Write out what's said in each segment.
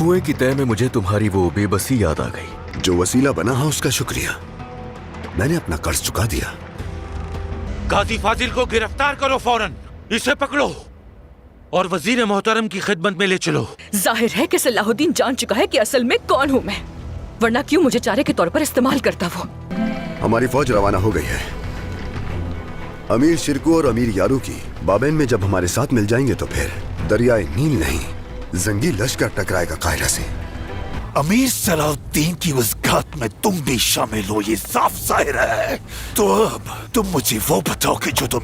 कुएं की तह में मुझे तुम्हारी वो बेबसी याद आ गई। जो वसीला बना है उसका शुक्रिया, मैंने अपना कर्ज चुका दिया। गाजी फाजिल को गिरफ्तार करो फौरन, इसे पकड़ो और वजीर मोहतरम की खिदमत में ले चलो। जाहिर है कि सलाहुद्दीन जान चुका है कि असल में कौन हूँ मैं, वरना क्यों मुझे चारे के तौर पर इस्तेमाल करता वो। हमारी फौज रवाना हो गई है। अमीर शिरकू और अमीर यारू की बाबेन में जब हमारे साथ मिल जाएंगे तो फिर दरियाए नील नहीं, जंगी लश्कर टकराएगा कायरा से। अमीर सलाहुद्दीन की उस घात में तुम भी शामिल हो, ये साफ जाहिर है। तो अब तुम मुझे वो बताओ कि जो तुम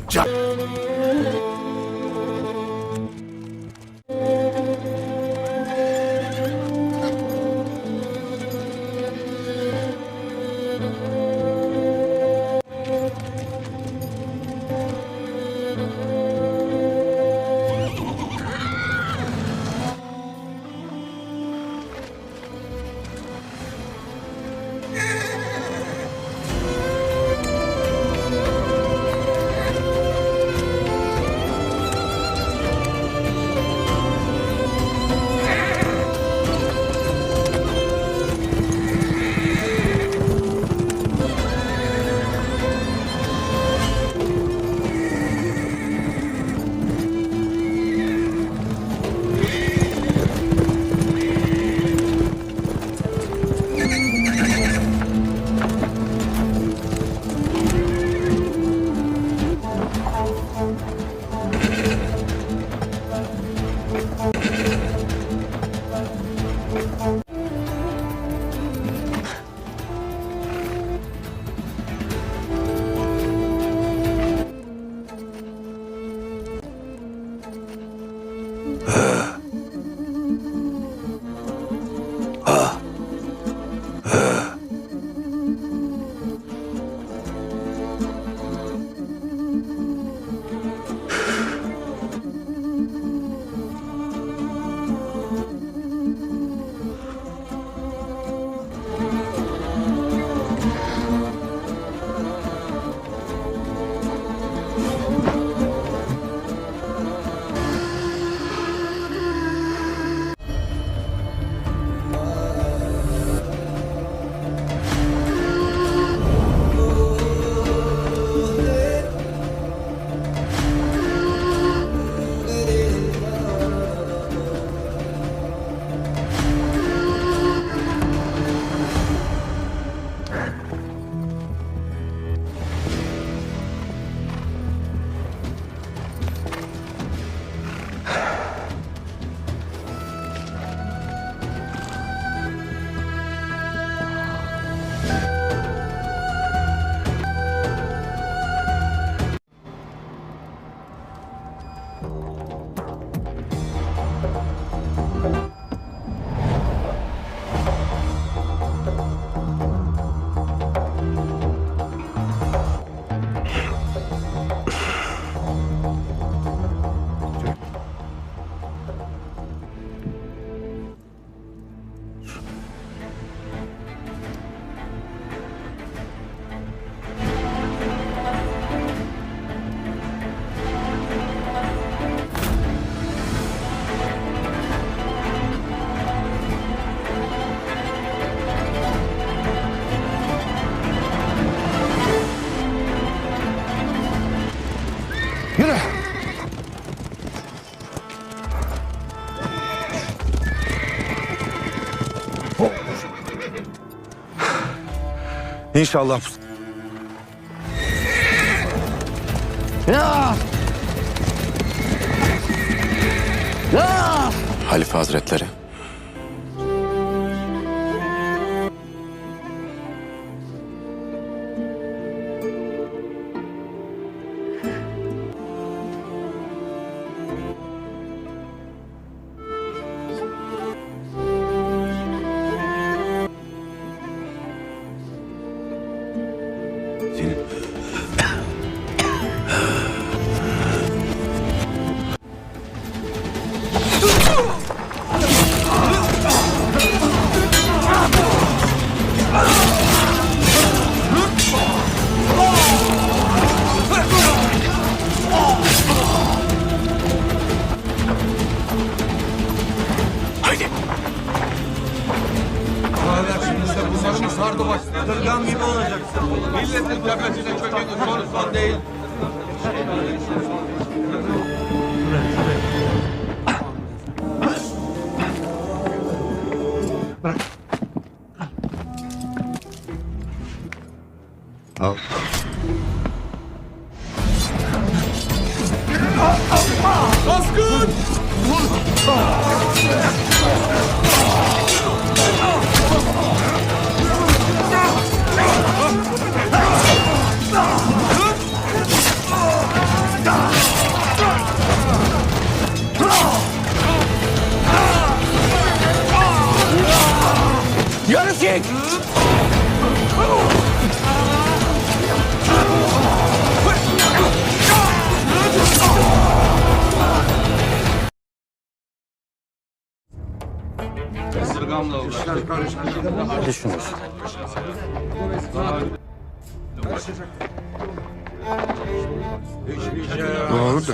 İnşallah. Halife Hazretleri. Doğru da.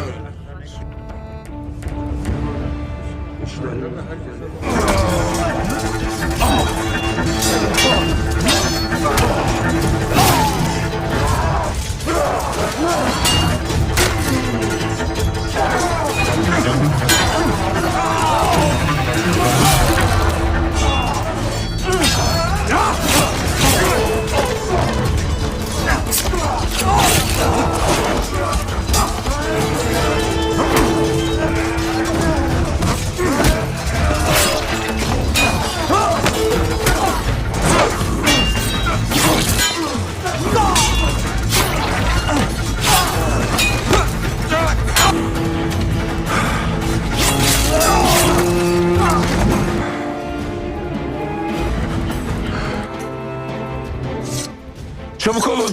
Çabuk olun.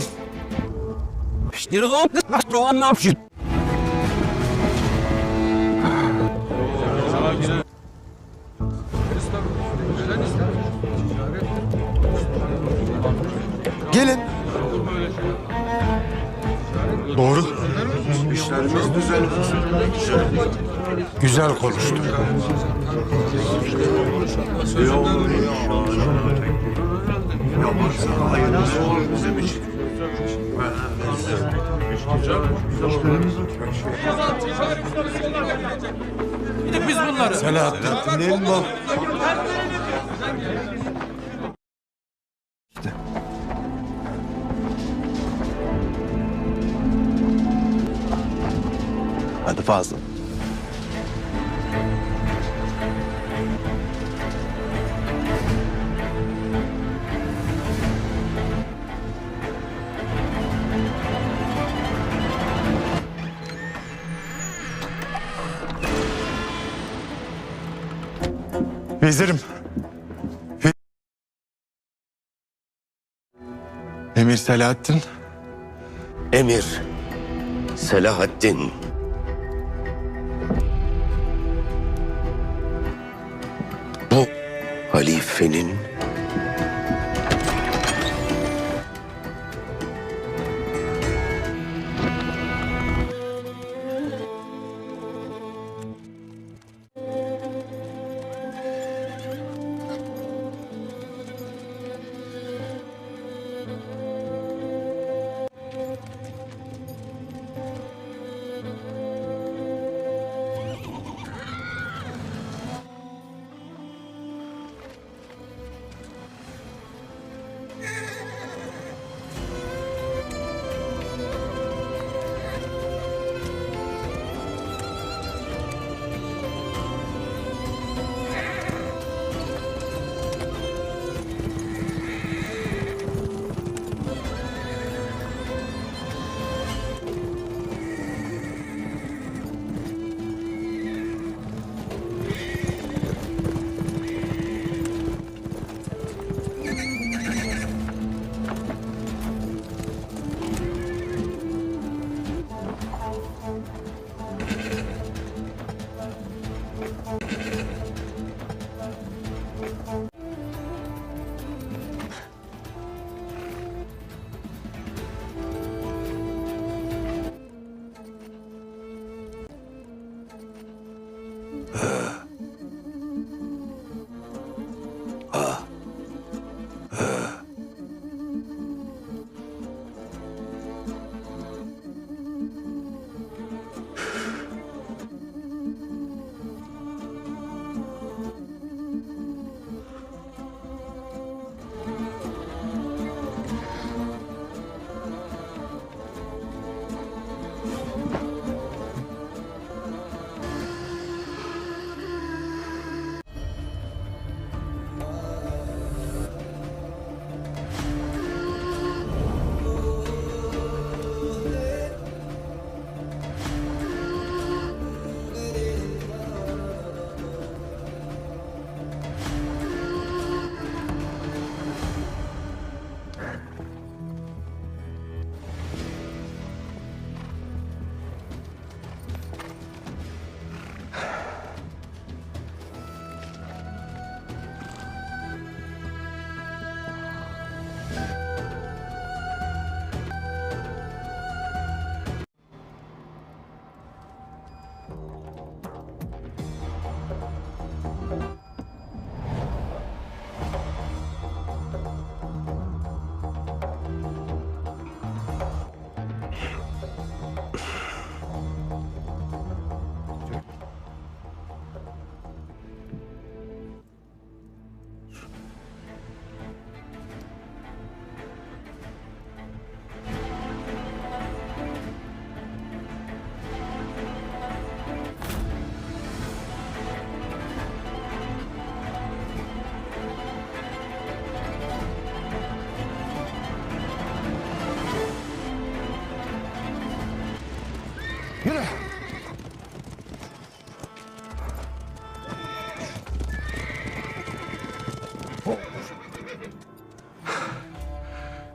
Gelin. Doğru. Güzel konuştun. Biz bunları. Selahattin değil mi bu? Hadi fazla. Vezirim. Emir Selahattin. Emir Selahattin. Bu halifenin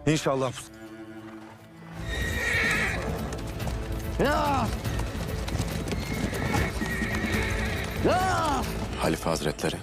İnşallah. Halife Hazretleri.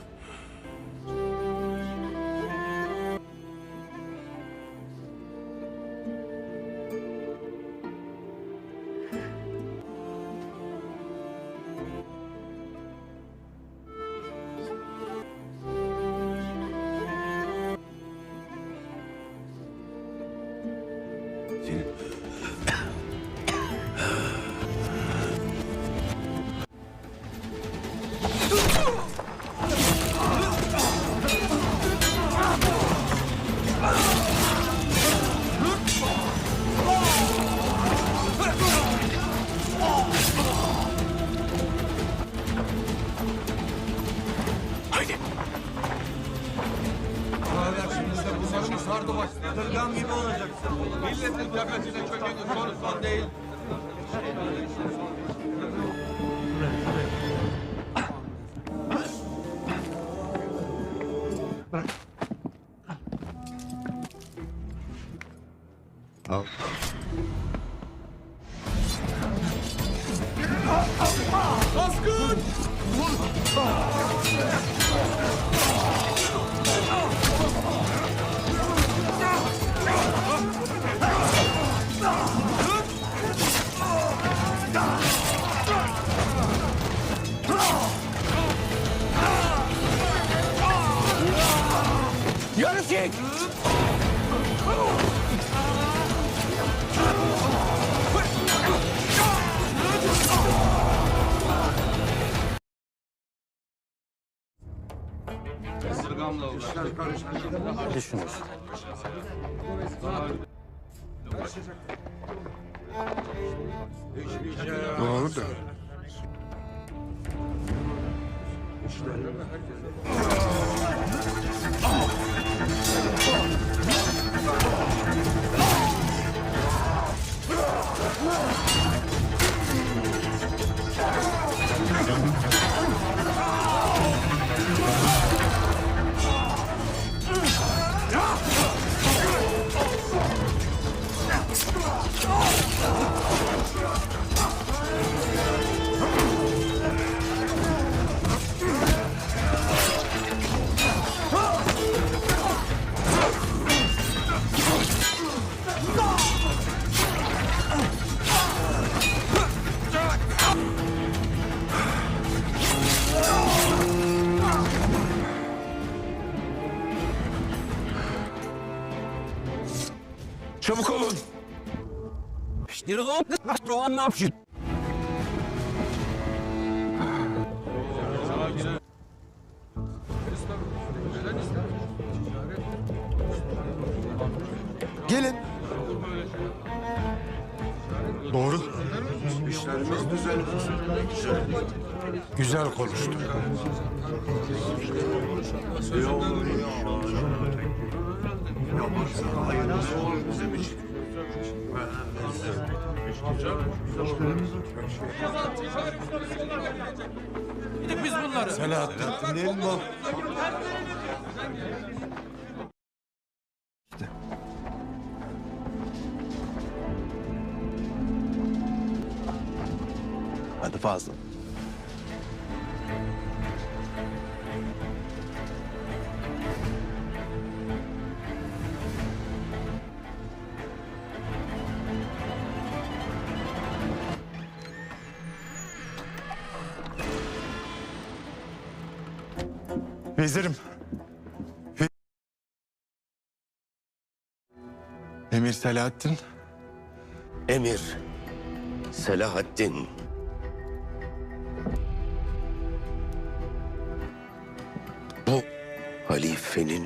Doğrudur. Çabuk olun. Gelin. Doğru. Güzel konuştun. Selahattin dinleyelim mi? Hadi fazla. Vezirim. Emir Selahattin. Emir Selahaddin. Bu halifenin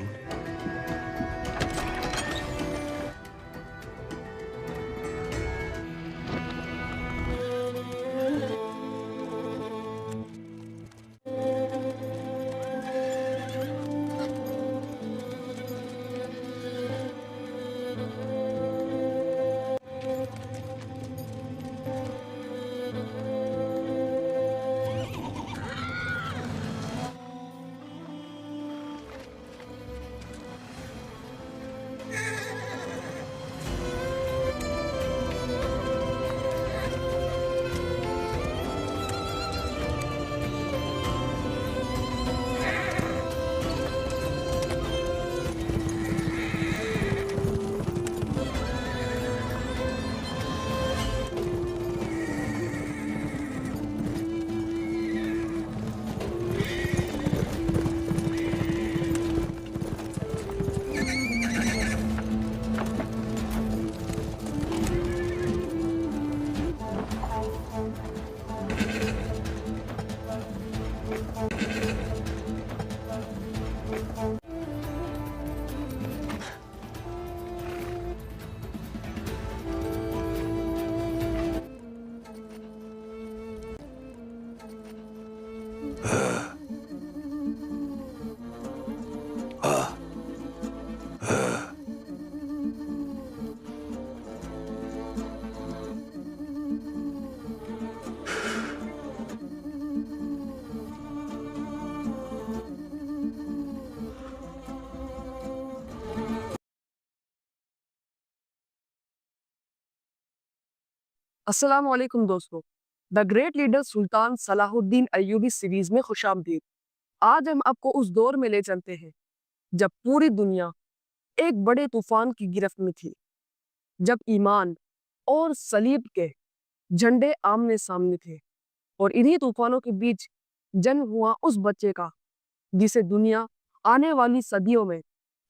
अस्सलाम वालेकुम दोस्तों, the great leader Sultan Salahuddin Ayyubi series में खुशामदीद। आज हम आपको उस दौर में ले चलते हैं जब पूरी दुनिया एक बड़े तूफान की गिरफ्त में थी, जब ईमान और सलीब के झंडे आमने सामने थे, और इन्हीं तूफानों के बीच जन्म हुआ उस बच्चे का जिसे दुनिया आने वाली सदियों में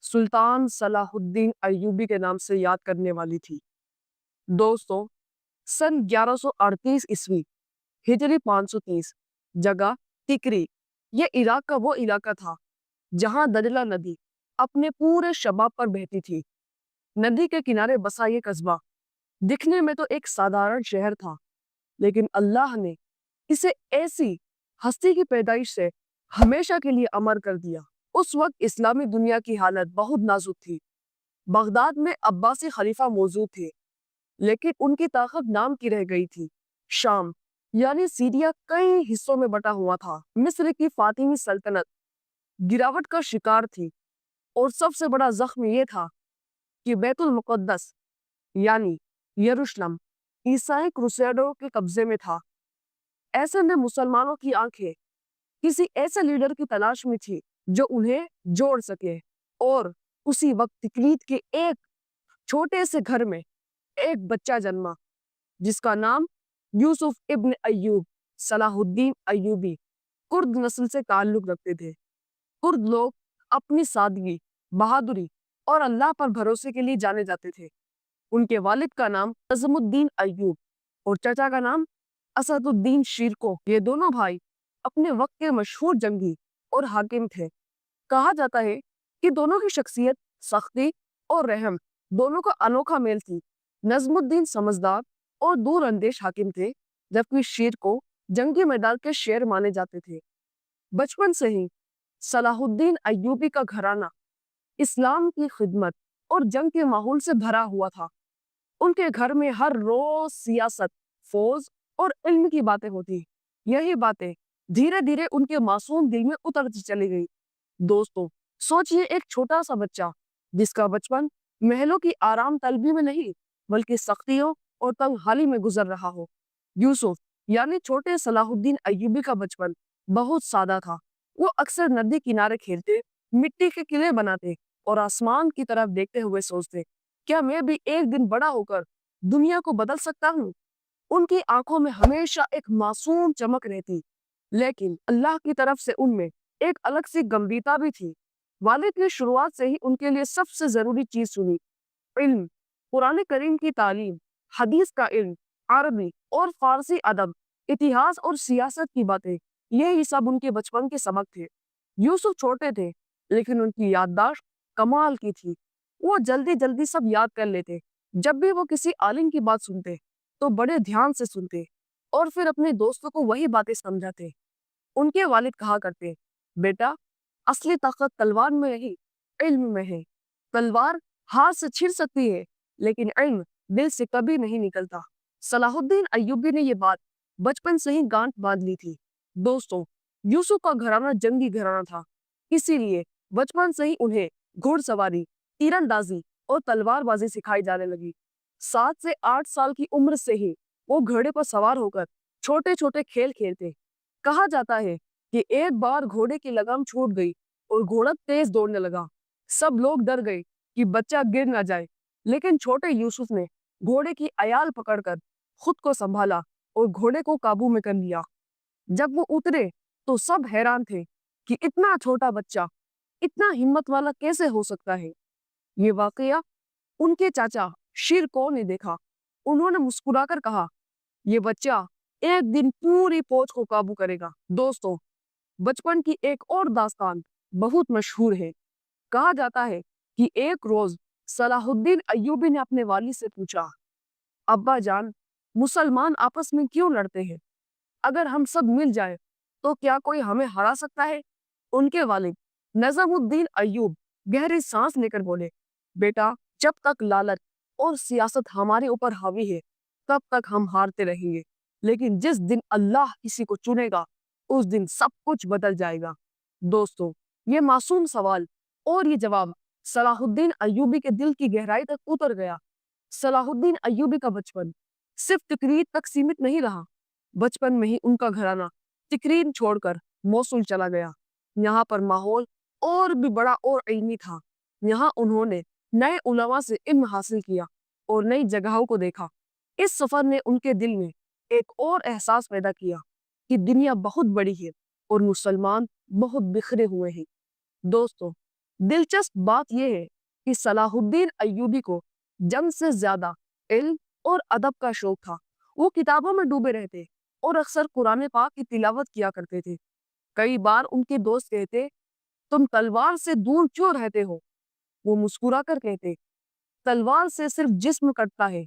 सुल्तान सलाहुद्दीन अय्यूबी के नाम से याद करने वाली थी। दोस्तों, सन 1138 ईस्वी हिजरी 530, जगह टिकरी, ये इराक का वो इलाका था जहां दजला नदी अपने पूरे शबाब पर बहती थी। नदी के किनारे बसा ये कस्बा दिखने में तो एक साधारण शहर था, लेकिन अल्लाह ने इसे ऐसी हस्ती की पैदाइश से हमेशा के लिए अमर कर दिया। उस वक्त इस्लामी दुनिया की हालत बहुत नाजुक थी। बगदाद में अब्बासी खलीफा मौजूद थे, लेकिन उनकी ताकत नाम की रह गई थी। शाम यानी सीरिया कई हिस्सों में बटा हुआ था। मिस्र की फातिमी सल्तनत गिरावट का शिकार थी, और सबसे बड़ा जख्म यह था कि बैतुल मुक़द्दस यानी यरूशलेम ईसाई क्रूसेडरों के कब्जे में था। ऐसे में मुसलमानों की आंखें किसी ऐसे लीडर की तलाश में थी जो उन्हें जोड़ सके, और उसी वक्त तिकरीत के एक छोटे से घर में एक बच्चा जन्मा जिसका नाम यूसुफ इब्न अय्यूब सलाहुद्दीन अय्यूबी कुर्द नस्ल से ताल्लुक रखते थे। कुर्द लोग अपनी सादगी, बहादुरी और अल्लाह पर भरोसे के लिए जाने जाते थे। उनके वालिद का नाम नज़मुद्दीन अय्यूब और चाचा का नाम असदुद्दीन शीरको। ये दोनों भाई अपने वक्त के मशहूर जंगी और हाकिम थे। कहा जाता है कि दोनों की शख्सियत, सख्ती और रहम दोनों का अनोखा मेल थी। नज़मुद्दीन समझदार और दूर अंदेश हाकिम थे, जबकि शीरको जंगी मैदान के शेर माने जाते थे। बचपन से ही सलाहुद्दीन अय्यूबी का घराना इस्लाम की खिदमत और जंग के माहौल से भरा हुआ था। उनके घर में हर रोज सियासत, फौज और इल्म की बातें होती। यही बातें धीरे धीरे उनके मासूम दिल में उतरती चली गई। दोस्तों, सोचिए एक छोटा सा बच्चा जिसका बचपन महलों की आराम तलबी में नहीं बल्कि सख्तियों और तंगहाली में गुजर रहा हो। यूसुफ यानी छोटे सलाहुद्दीन अय्यूबी का बचपन बहुत सादा था। वो अक्सर नदी किनारे खेलते, मिट्टी के किले बनाते और आसमान की तरफ देखते हुए सोचते, क्या मैं भी एक दिन बड़ा होकर दुनिया को बदल सकता हूँ। उनकी आंखों में हमेशा एक मासूम चमक रहती, लेकिन अल्लाह की तरफ से उनमें एक अलग सी गंभीरता भी थी। वालिद ने शुरुआत से ही उनके लिए सबसे जरूरी चीज सुनी, इल्म, कुरान करीम की तालीम, हदीस का इल्म, अरबी और फारसी अदब, इतिहास और सियासत की बातें। यही सब उनके बचपन के सबक थे। यूसुफ छोटे थे, लेकिन उनकी याददाश्त कमाल की थी। वो जल्दी जल्दी सब याद कर लेते। जब भी वो किसी आलिम की बात सुनते तो बड़े ध्यान से सुनते और फिर अपने दोस्तों को वही बातें समझाते। उनके वालिद कहा करते, बेटा, असली ताकत तलवार में नहीं, इल्म में है। तलवार हाथ से छिड़ सकती है, लेकिन इल्म दिल से कभी नहीं निकलता। सलाहुद्दीन अय्यूबी ने ये बात बचपन से ही गांठ बांध ली थी। दोस्तों, यूसुफ का घराना जंगी घराना था, इसीलिए बचपन से ही उन्हें घुड़सवारी, तीरंदाजी और तलवारबाजी सिखाई जाने लगी। 7 से 8 साल की उम्र से ही वो घोड़े पर सवार होकर छोटे छोटे खेल खेलते। कहा जाता है कि एक बार घोड़े की लगाम छूट गई और घोड़ा तेज दौड़ने लगा। सब लोग डर गए कि बच्चा गिर ना जाए, लेकिन छोटे यूसुफ ने घोड़े की अयाल पकड़कर खुद को संभाला और घोड़े को काबू में कर लिया। जब वो उतरे तो सब हैरान थे कि इतना छोटा बच्चा इतना हिम्मत वाला कैसे हो सकता है। ये वाकया उनके चाचा शिरको ने देखा। उन्होंने मुस्कुराकर कहा, ये बच्चा एक दिन पूरी फौज को काबू करेगा। दोस्तों, बचपन की एक और दास्तान बहुत मशहूर है। कहा जाता है कि एक रोज सलाहुद्दीन अय्यूबी ने अपने वालिद से पूछा, अब्बा जान, मुसलमान आपस में क्यों लड़ते हैं? अगर हम सब मिल जाए तो क्या कोई हमें हरा सकता है? उनके वालिद नजमुद्दीन अय्यूब गहरी सांस लेकर बोले, बेटा, जब तक लालच और सियासत हमारे ऊपर हावी है तब तक हम हारते रहेंगे, लेकिन जिस दिन अल्लाह किसी को चुनेगा उस दिन सब कुछ बदल जाएगा। दोस्तों, ये मासूम सवाल और ये जवाब सलाहुद्दीन अय्यूबी के दिल की गहराई तक उतर गया। सलाहुद्दीन अय्यूबी का बचपन सिर्फ तकरीर तक सीमित नहीं रहा। बचपन में ही उनका घराना तकरीर छोड़कर मौसूल चला गया। यहाँ पर माहौल और भी बड़ा और इल्मी था। यहाँ उन्होंने नए उलमा से इल्म हासिल किया और नई जगहों को देखा। इस सफर ने उनके दिल में एक और एहसास पैदा किया कि दुनिया बहुत बड़ी है और मुसलमान बहुत बिखरे हुए हैं। दोस्तों, दिलचस्प बात यह है कि सलाहुद्दीन अय्यूबी को जंग से ज्यादा इल्म और अदब का शौक था। वो किताबों में डूबे रहते और अक्सर कुरान पाक की तिलावत किया करते थे। कई बार उनके दोस्त कहते, तुम तलवार से दूर क्यों रहते हो? वो मुस्कुरा कर कहते, तलवार से सिर्फ जिस्म कटता है,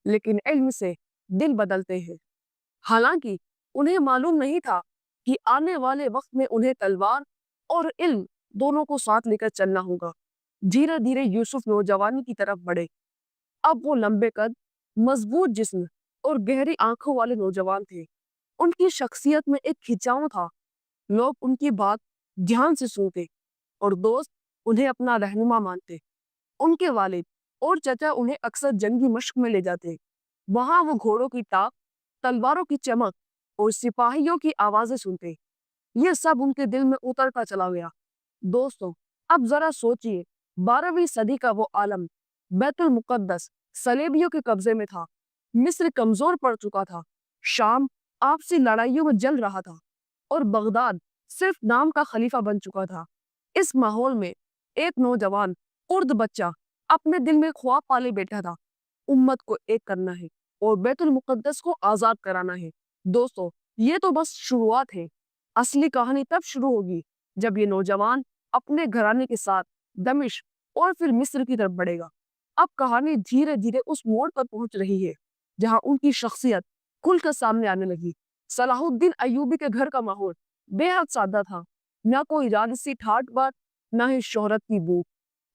लेकिन इल्म से दिल बदलते हैं। हालांकि उन्हें मालूम नहीं था कि आने वाले वक्त में उन्हें तलवार और इल्म दोनों को साथ लेकर चलना होगा। धीरे धीरे यूसुफ नौजवानी की तरफ बढ़े। अब वो लंबे कद, मजबूत जिस्म और गहरी आंखों वाले नौजवान थे। उनकी शख्सियत में एक खिंचाव था। लोग उनकी बात ध्यान से सुनते और दोस्त उन्हें अपना रहनुमा मानते। उनके वालिद और चाचा उन्हें अक्सर जंगी मश्क में ले जाते। वहां वो घोड़ों की टाप, तलवारों की चमक और सिपाहियों की आवाजें सुनते। ये सब उनके दिल में उतरता चला गया। दोस्तों, अब जरा सोचिए, 12वीं सदी का वो आलम बैतुल मुकद्दस सलेबियों के कब्जे में था। मिस्र कमजोर पड़ चुका था। शाम आपसी लड़ाइयों में जल रहा था और बगदाद सिर्फ नाम का खलीफा बन चुका था। इस माहौल में एक नौजवान कुर्द बच्चा अपने दिल में ख्वाब पाले बैठा था, उम्मत को एक करना है और बैतुल मुकद्दस को आजाद कराना है। दोस्तों, ये तो बस शुरुआत है। असली कहानी तब शुरू होगी जब ये नौजवान अपने घराने के साथ दमिश्क और फिर मिस्र की तरफ बढ़ेगा। अब कहानी धीरे धीरे उस मोड़ पर पहुंच रही है जहां उनकी शख्सियत खुलकर सामने आने लगी। सलाहुद्दीन अय्यूबी के घर का माहौल बेहद सादा था। न कोई राजसी ठाट बाट, न ही शोहरत की भूख।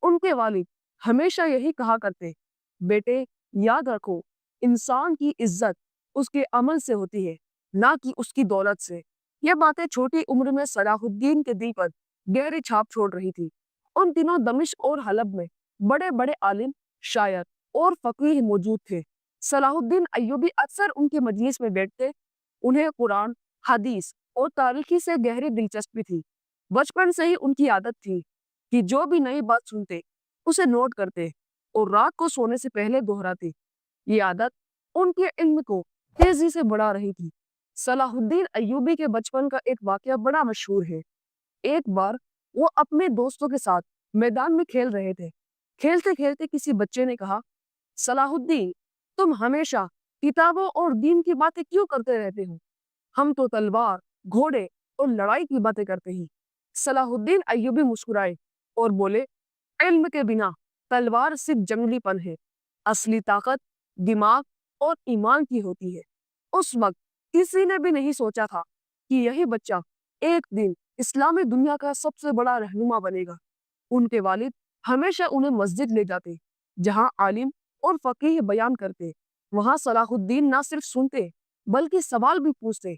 उनके वालिद हमेशा यही कहा करते, बेटे, याद रखो, इंसान की इज्जत उसके अमल से होती है, ना कि उसकी दौलत से। यह बातें छोटी उम्र में सलाहुद्दीन के दिल पर गहरी छाप छोड़ रही थी। उन दिनों दमिश्क और हलब में बड़े बड़े आलिम, शायर और फकीह मौजूद थे। सलाहुद्दीन अय्यूबी अक्सर उनके मजलिस में बैठते। उन्हें कुरान, हदीस और तारीखी से गहरी दिलचस्पी थी। बचपन से ही उनकी आदत थी कि जो भी नई बात सुनते उसे नोट करते और रात को सोने से पहले दोहराते। ये आदत उनके इल्म को तेजी से बढ़ा रही थी। सलाहुद्दीन अय्यूबी के बचपन का एक वाकया बड़ा मशहूर है। ایک بار وہ اپنے دوستوں کے ساتھ میدان میں کھیل رہے تھے۔ کھیلتے کھیلتے کسی بچے نے کہا، صلاح الدین، تم ہمیشہ کتابوں اور دین کی باتیں کیوں کرتے رہتے ہو؟ ہم تو تلوار، گھوڑے اور لڑائی کی باتیں کرتے ہیں۔ صلاح الدین ایوبی مسکرائے اور بولے، علم کے بنا تلوار صرف جنگلی پن ہے، اصلی طاقت دماغ اور ایمان کی ہوتی ہے۔ اس وقت کسی نے بھی نہیں سوچا تھا کہ یہی بچہ ایک دن اسلامی دنیا کا سب سے بڑا رہنما بنے گا۔ ان کے والد ہمیشہ انہیں مسجد لے جاتے جہاں عالم اور فقیہ بیان کرتے۔ وہاں صلاح الدین نہ صرف سنتے بلکہ سوال بھی پوچھتے۔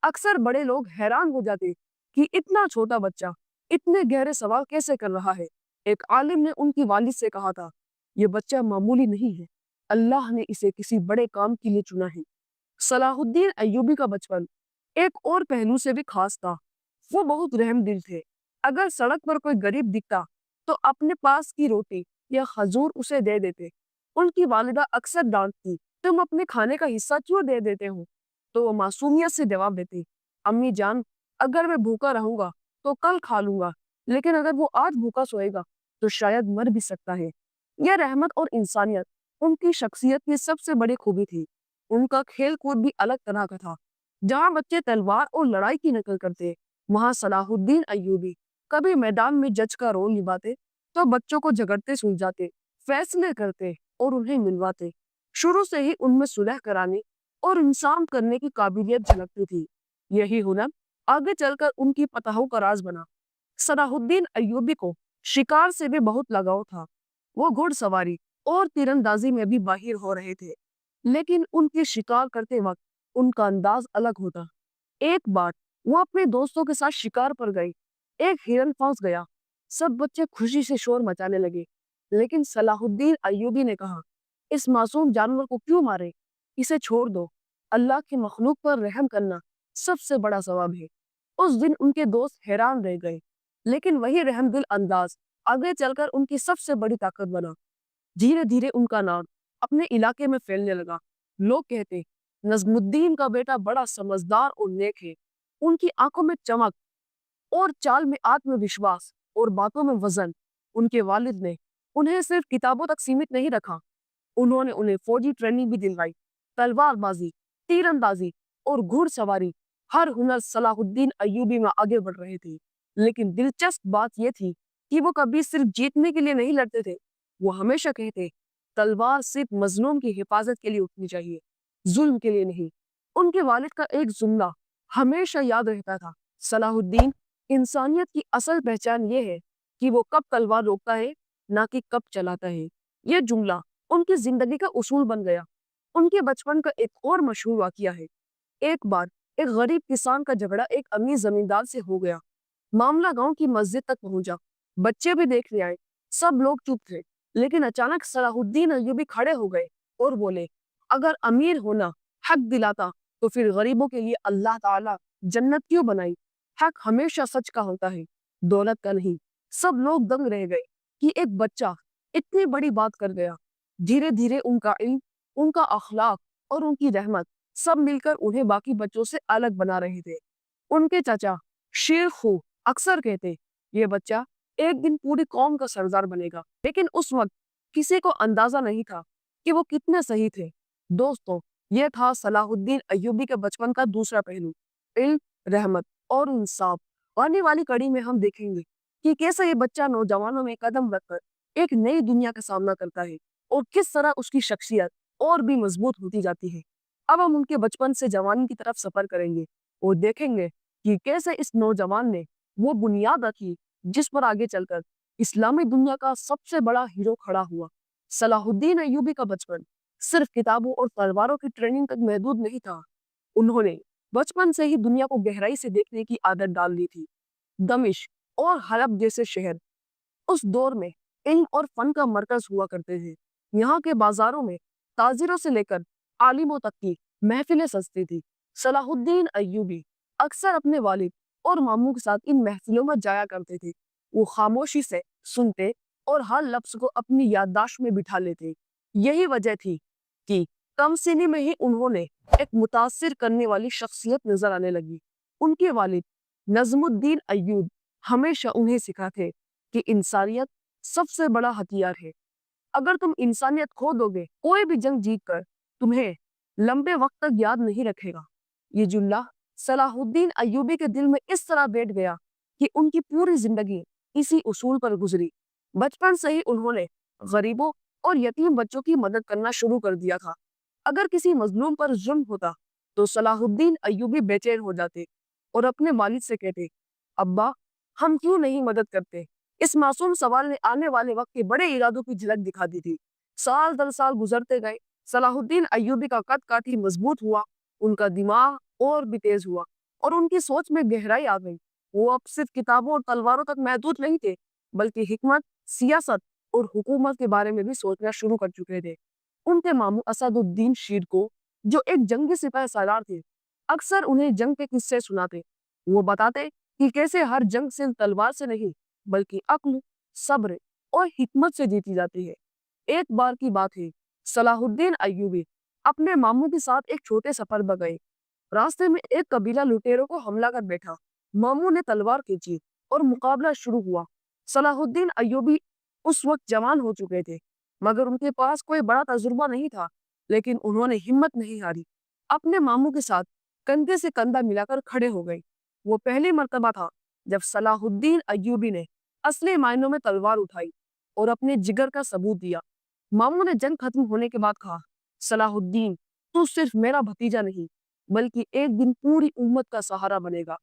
اکثر بڑے لوگ حیران ہو جاتے کہ اتنا چھوٹا بچہ اتنے گہرے سوال کیسے کر رہا ہے۔ ایک عالم نے ان کی والد سے کہا تھا، یہ بچہ معمولی نہیں ہے، اللہ نے اسے کسی بڑے کام کے لیے چنا ہے۔ صلاح الدین ایوبی کا بچپن ایک اور پہلو سے بھی خاص تھا۔ وہ بہت رحم دل تھے۔ اگر سڑک پر کوئی غریب دکھتا تو اپنے پاس کی روٹی یا کھجور اسے دے دیتے۔ ان کی والدہ اکثر ڈانٹتی، تم اپنے کھانے کا حصہ کیوں دے دیتے ہو؟ تو وہ معصومیت سے جواب دیتے، امی جان، اگر میں بھوکا رہوں گا تو کل کھا لوں گا، لیکن اگر وہ آج بھوکا سوئے گا تو شاید مر بھی سکتا ہے۔ یہ رحمت اور انسانیت ان کی شخصیت کی سب سے بڑی خوبی تھی۔ ان کا کھیل کود بھی الگ طرح کا تھا۔ جہاں بچے تلوار اور لڑائی کی نقل کرتے، وہاں صلاح الدین ایوبی کبھی میدان میں جج کا رول نبھاتے تو بچوں کو جھگڑتے سلجھاتے، فیصلے کرتے اور انہیں ملواتے۔ شروع سے ہی ان میں صلح کرانے اور انصاف کرنے کی قابلیت جھلکتی تھی۔ یہی ہنر آگے چل کر ان کی فتحوں کا راز بنا۔ صلاح الدین ایوبی کو شکار سے بھی بہت لگاؤ تھا۔ وہ گھڑ سواری اور تیر اندازی میں بھی ماہر ہو رہے تھے، لیکن ان کے شکار کرتے وقت ان کا انداز الگ ہوتا۔ ایک بار وہ اپنے دوستوں کے ساتھ شکار پر گئے۔ ایک ہرن پھنس گیا۔ سب بچے خوشی سے شور مچانے لگے، لیکن صلاح الدین ایوبی نے کہا، اس معصوم جانور کو کیوں مارے؟ اسے چھوڑ دو۔ اللہ کی مخلوق پر رحم کرنا سب سے بڑا ثواب ہے۔ اس دن ان کے دوست حیران رہ گئے، لیکن وہی رحم دل انداز آگے چل کر ان کی سب سے بڑی طاقت بنا۔ دھیرے دھیرے ان کا نام اپنے علاقے میں پھیلنے لگا۔ لوگ کہتے، نظم الدین کا بیٹا بڑا سمجھدار اور نیک ہے۔ ان کی آنکھوں میں چمک اور چال میں آتم وشواس اور باتوں میں وزن۔ ان کے والد نے انہیں صرف کتابوں تک سیمت نہیں رکھا، انہوں نے انہیں فوجی ٹریننگ بھی دلوائی۔ تلوار بازی، تیر اندازی اور گھڑ سواری، ہر ہنر صلاح الدین ایوبی میں آگے بڑھ رہے تھے۔ لیکن دلچسپ بات یہ تھی کہ وہ کبھی صرف جیتنے کے لیے نہیں لڑتے تھے۔ وہ ہمیشہ کہتے، تلوار صرف مظلوم کی حفاظت کے لیے اٹھنی چاہیے، ظلم کے لیے نہیں۔ ان کے والد کا ایک جملہ ہمیشہ یاد رہتا تھا، صلاح الدین، انسانیت کی اصل پہچان یہ ہے کہ وہ کب تلوار روکتا ہے، نہ کہ کب چلاتا ہے۔ یہ جملہ ان کی زندگی کا اصول بن گیا۔ ان کے بچپن کا ایک اور مشہور واقعہ ہے۔ ایک بار ایک غریب کسان کا جھگڑا ایک امیر زمیندار سے ہو گیا۔ معاملہ گاؤں کی مسجد تک پہنچا، بچے بھی دیکھنے آئے، سب لوگ چپ تھے، لیکن اچانک صلاح الدین ایوبی کھڑے ہو گئے اور بولے، اگر امیر ہونا حق دلاتا تو پھر غریبوں کے لیے اللہ تعالیٰ جنت کیوں بنائی؟ حق ہمیشہ سچ کا ہوتا ہے، دولت کا نہیں۔ سب لوگ دنگ رہ گئے کہ ایک بچہ اتنی بڑی بات کر گیا۔ دھیرے دھیرے ان کا علم، ان کا اخلاق اور ان کی رحمت سب مل کر انہیں باقی بچوں سے الگ بنا رہے تھے۔ ان کے چچا شیر خو اکثر کہتے، یہ بچہ ایک دن پوری قوم کا سردار بنے گا، لیکن اس وقت کسی کو اندازہ نہیں تھا کہ وہ کتنے صحیح تھے۔ دوستوں، یہ تھا صلاح الدین ایوبی کے بچپن کا دوسرا پہلو، علم، رحمت اور انصاف۔ آنے والی کڑی میں ہم دیکھیں گے کہ کیسے یہ بچہ نوجوانوں میں قدم رکھ کر ایک نئی دنیا کا سامنا کرتا ہے اور کس طرح اس کی شخصیت اور بھی مضبوط ہوتی جاتی ہے۔ اب ہم ان کے بچپن سے جوانی کی طرف سفر کریں گے اور دیکھیں گے کہ کیسے اس نوجوان نے وہ بنیاد رکھی جس پر آگے چل کر اسلامی دنیا کا سب سے بڑا ہیرو کھڑا ہوا۔ صلاح الدین ایوبی کا بچپن صرف کتابوں اور تلواروں کی ٹریننگ تک محدود نہیں تھا۔ انہوں نے بچپن سے ہی دنیا کو گہرائی سے دیکھنے کی عادت ڈال لی تھی۔ دمشق اور حلب جیسے شہر اس دور میں علم اور فن کا مرکز ہوا کرتے تھے۔ یہاں کے بازاروں میں تاجروں سے لے کر عالموں تک کی محفلیں سجتی تھی۔ صلاح الدین ایوبی اکثر اپنے والد اور ماموں کے ساتھ ان محفلوں میں جایا کرتے تھے۔ وہ خاموشی سے سنتے اور ہر لفظ کو اپنی یادداشت میں بٹھا لیتے۔ یہی وجہ تھی کہ کم سنی میں ہی انہوں نے ایک متاثر کرنے والی شخصیت نظر آنے لگی۔ ان کے والد نظم الدین ایوب हमेशा उन्हें सिखाते कि इंसानियत सबसे बड़ा हथियार है। अगर तुम इंसानियत खो दोगे, कोई भी जंग जीत कर तुम्हें लंबे वक्त तक याद नहीं रखेगा। ये जुमला सलाहुद्दीन अय्यूबी के दिल में इस तरह बैठ गया कि उनकी पूरी जिंदगी इसी उसूल पर गुजरी। बचपन से ही उन्होंने गरीबों और यतीम बच्चों की मदद करना शुरू कर दिया था। अगर किसी मजलूम पर जुल्म होता तो सलाहुद्दीन अय्यूबी बेचैन हो जाते और अपने वालिद से कहते, अब्बा हम क्यों नहीं मदद करते। इस मासूम सवाल ने आने वाले वक्त के बड़े इरादों की झलक दिखा दी थी। साल दर साल गुजरते गए, सलाहुद्दीन अय्यूबी का कद काठी मजबूत हुआ, उनका दिमाग और भी तेज हुआ और उनकी सोच में गहराई आ गई। वो अब सिर्फ किताबों और तलवारों तक महदूद नहीं थे, बल्कि हिकमत, सियासत और हुकूमत के बारे में भी सोचना शुरू कर चुके थे। उनके मामू असदुद्दीन शिरको, जो एक जंगी सिपाही सालार थे, अक्सर उन्हें जंग के किस्से सुनाते। वो बताते कि कैसे हर जंग सिर्फ तलवार से नहीं, बल्कि अक्ल, सब्र और हिकमत से जीती जाती है। एक बार की बात है, सलाहुद्दीन अय्यूबी अपने मामू के साथ एक छोटे सफर पर गए। रास्ते में एक कबीला लुटेरों को हमला कर बैठा। मामू ने तलवार खींची और मुकाबला शुरू हुआ। सलाहुद्दीन अय्यूबी उस वक्त जवान हो चुके थे, मगर उनके पास कोई बड़ा तजुर्बा नहीं था, लेकिन उन्होंने हिम्मत नहीं हारी। अपने मामू के साथ कंधे से कंधा मिलाकर खड़े हो गए। वो पहली मर्तबा था जब सलाहुद्दीन अय्यूबी ने असली मायनों में तलवार उठाई और अपने जिगर का सबूत दिया। मामू ने जंग खत्म होने के बाद कहा, सलाहुद्दीन तू सिर्फ मेरा भतीजा नहीं, बल्कि एक दिन पूरी उम्मत का सहारा बनेगा।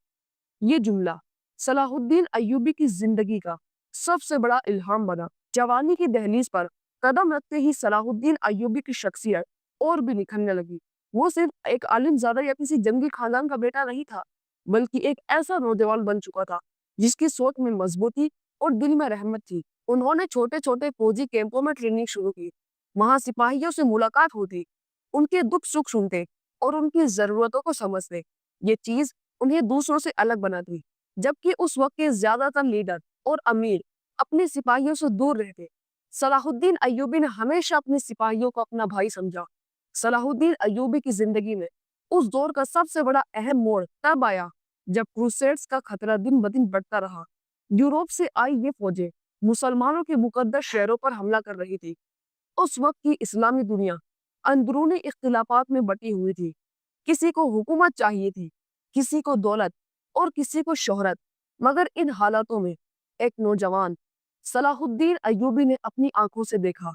ये जुमला सलाहुद्दीन अय्यूबी की जिंदगी का सबसे बड़ा इल्हाम बना। जवानी की दहलीज पर कदम रखते ही सलाहुद्दीन अय्यूबी की शख्सियत और भी निखरने लगी। वो सिर्फ एक आलिमज़ादा या किसी जंगी खानदान का बेटा नहीं था, बल्कि एक ऐसा नौजवान बन चुका था जिसकी सोच में मजबूती और दिल में रहमत थी। उन्होंने छोटे छोटे फौजी कैंपों में ट्रेनिंग शुरू की। वहां सिपाहियों से मुलाकात होती, उनके दुख सुख सुनते और उनकी जरूरतों को समझते। ये चीज उन्हें दूसरों से अलग बनाती। जबकि उस वक्त के ज्यादातर लीडर और अमीर अपने सिपाहियों से दूर रहते, सलाहुद्दीन अय्यूबी ने हमेशा अपने सिपाहियों को अपना भाई समझा। सलाहुद्दीन अय्यूबी की जिंदगी में उस दौर का सबसे बड़ा अहम मोड़ तब आया जब क्रूसेड्स का खतरा दिन ब दिन बढ़ता रहा। यूरोप से आई ये फौजें मुसलमानों के मुकद्दस शहरों पर हमला कर रही थी। उस वक्त की इस्लामी दुनिया अंदरूनी इख्तिलाफात में बटी हुई थी। किसी को हुकूमत चाहिए थी, किसी को दौलत और किसी को शोहरत। मगर इन हालातों में एक नौजवान सलाहुद्दीन अय्यूबी ने अपनी आंखों से देखा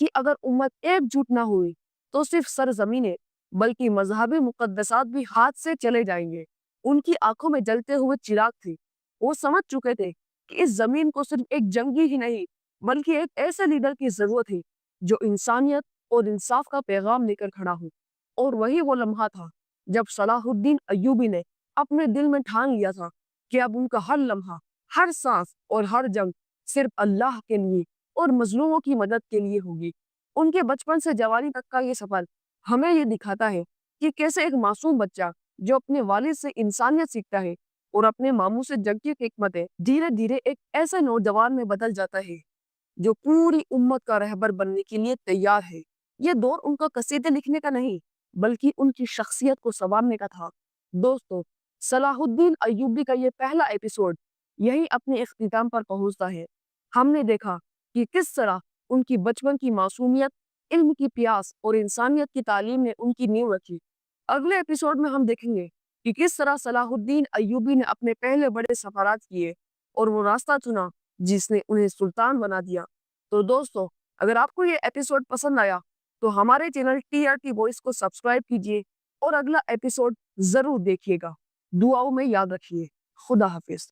कि अगर उम्मत एकजुट ना हुई तो सिर्फ सरजमीनें बल्कि मजहबी मुकद्दसात भी हाथ से चले जाएंगे। उनकी आंखों में जलते हुए चिराग थी। वो समझ चुके थे कि इस जमीन को सिर्फ एक जंगी ही नहीं, बल्कि एक ऐसे लीडर की जरूरत है जो इंसानियत और इंसाफ का पैगाम लेकर खड़ा हो। और वही वो लम्हा था जब सलाहुद्दीन अय्यूबी ने अपने दिल में ठान लिया था कि अब उनका हर लम्हा, हर सांस और हर जंग सिर्फ अल्लाह के लिए और मजलूमों की मदद के लिए होगी। उनके बचपन से जवानी तक का ये सफर हमें ये दिखाता है कि कैसे एक मासूम बच्चा जो अपने वालिद से इंसानियत सीखता है और अपने मामू से जंग की हिकमतें धीरे धीरे एक ऐसे नौजवान में बदल जाता है जो पूरी उम्मत का रहबर बनने के लिए तैयार है। ये दौर उनका कसीदे लिखने का नहीं, बल्कि उनकी शख्सियत को संवारने का था। दोस्तों, सलाहुद्दीन अय्यूबी का ये पहला एपिसोड यही अपने इख्तिताम पर पहुंचता है। हमने देखा कि किस तरह उनकी बचपन की मासूमियत, इल्म की प्यास और इंसानियत की तालीम ने उनकी नींव रखी। अगले एपिसोड में हम देखेंगे कि किस तरह सलाहुद्दीन अय्यूबी ने अपने पहले बड़े सफरात किए और वो रास्ता चुना जिसने उन्हें सुल्तान बना दिया। तो दोस्तों, अगर आपको ये एपिसोड पसंद आया तो हमारे चैनल TRT वॉइस को सब्सक्राइब कीजिए और अगला एपिसोड जरूर देखिएगा। दुआओं में याद रखिए। खुदा हाफिज।